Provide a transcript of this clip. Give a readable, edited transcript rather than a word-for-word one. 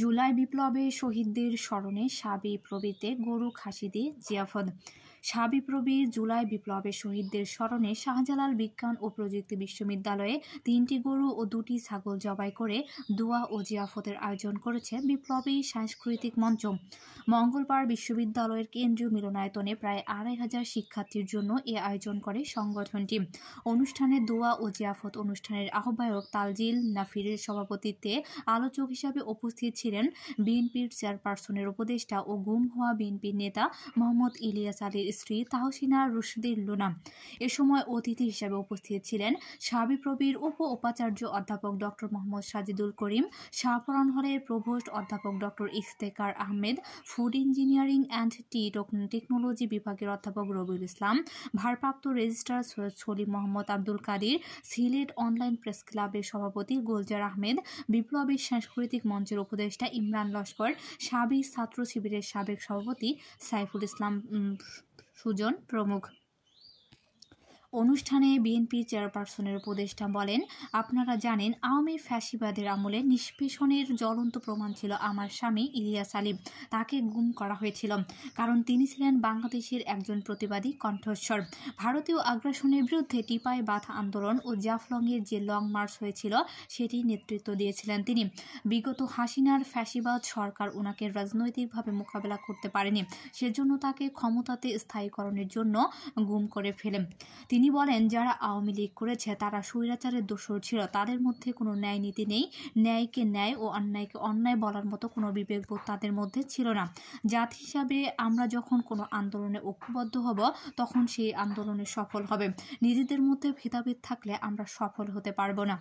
জুলাই বিপ্লবে শহীদদের স্মরণে শাবিপ্রবিতে গরু খাসি দিয়ে জিয়াফত। শাবিপ্রবির জুলাই বিপ্লবে শহীদদের স্মরণে শাহজালাল বিজ্ঞান ও প্রযুক্তি বিশ্ববিদ্যালয়ে 3টি গরু ও 2টি ছাগল জবাই করে দোয়া ও জিয়াফতের আয়োজন করেছে বিপ্লবী সাংস্কৃতিক মঞ্চ। মঙ্গলবার বিশ্ববিদ্যালয়ের কেন্দ্রীয় মিলনায়তনে প্রায় 2500 শিক্ষার্থীর জন্য এ আয়োজন করে সংগঠনটি। অনুষ্ঠানে দোয়া ও জিয়াফত অনুষ্ঠানের আহ্বায়ক তালজিল নাফিরের সভাপতিত্বে আলোচক হিসাবে উপস্থিত ছিলেন বিএনপির চেয়ারপারসনের উপদেষ্টা ও গুম হওয়া বিএনপির নেতা মোহাম্মদ ইলিয়াস আলীর স্ত্রী তাহসিনা রুশদী লুনা। এ সময় অতিথি হিসাবে উপস্থিত ছিলেন শাবিপ্রবির উপাচার্য অধ্যাপক ডক্টর মোহাম্মদ সাজিদুল করিম, শাহপরান হলের প্রভোস্ট অধ্যাপক doctor Iftekhar Ahmed, food engineering and technology বিভাগের অধ্যাপক রবিউল ইসলাম, ভারপ্রাপ্ত registrar Syed Salim Mohammad Abdul Kadir, Sylhet online press ক্লাবের সভাপতি গুলজার আহমেদ, বিপ্লবী সাংস্কৃতিক মঞ্চের উপদেষ্টা ইমরান লস্কর, শাবি ছাত্র শিবিরের সাবেক সভাপতি সাইফুল ইসলাম সুজন প্রমুখ। অনুষ্ঠানে বিএনপি চেয়ারপারসনের উপদেষ্টা বলেন, আপনারা জানেন আওয়ামী ফ্যাসিবাদের আমলে নিষ্পেষণের জ্বলন্ত প্রমাণ ছিল আমার স্বামী ইলিয়াস আলী। তাকে গুম করা হয়েছিল কারণ তিনি ছিলেন বাংলাদেশের একজন প্রতিবাদী কণ্ঠস্বর। ভারতীয় আগ্রাসনের বিরুদ্ধে টিপাই বাধ আন্দোলন ও জাফলংয়ের যে লং মার্চ হয়েছিল সেটি নেতৃত্ব দিয়েছিলেন তিনি। বিগত হাসিনার ফ্যাসিবাদ সরকার ওনাকে রাজনৈতিকভাবে মোকাবেলা করতে পারেনি, সেজন্য তাকে ক্ষমতাতে স্থায়ীকরণের জন্য গুম করে ফেলেন। তিনি বলেন, যারা আওয়ামী লীগ করেছে তারা স্বৈরাচারের দোসর ছিল, তাদের মধ্যে কোনো ন্যায় নীতি নেই, ন্যায়কে ন্যায় ও অন্যায়কে অন্যায় বলার মতো কোনো বিবেকবোধ তাদের মধ্যে ছিল না। জাতি হিসাবে আমরা যখন কোনো আন্দোলনে ঐক্যবদ্ধ হব তখন সেই আন্দোলনে সফল হবে। নিজেদের মধ্যে ভেদাভেদ থাকলে আমরা সফল হতে পারবো না।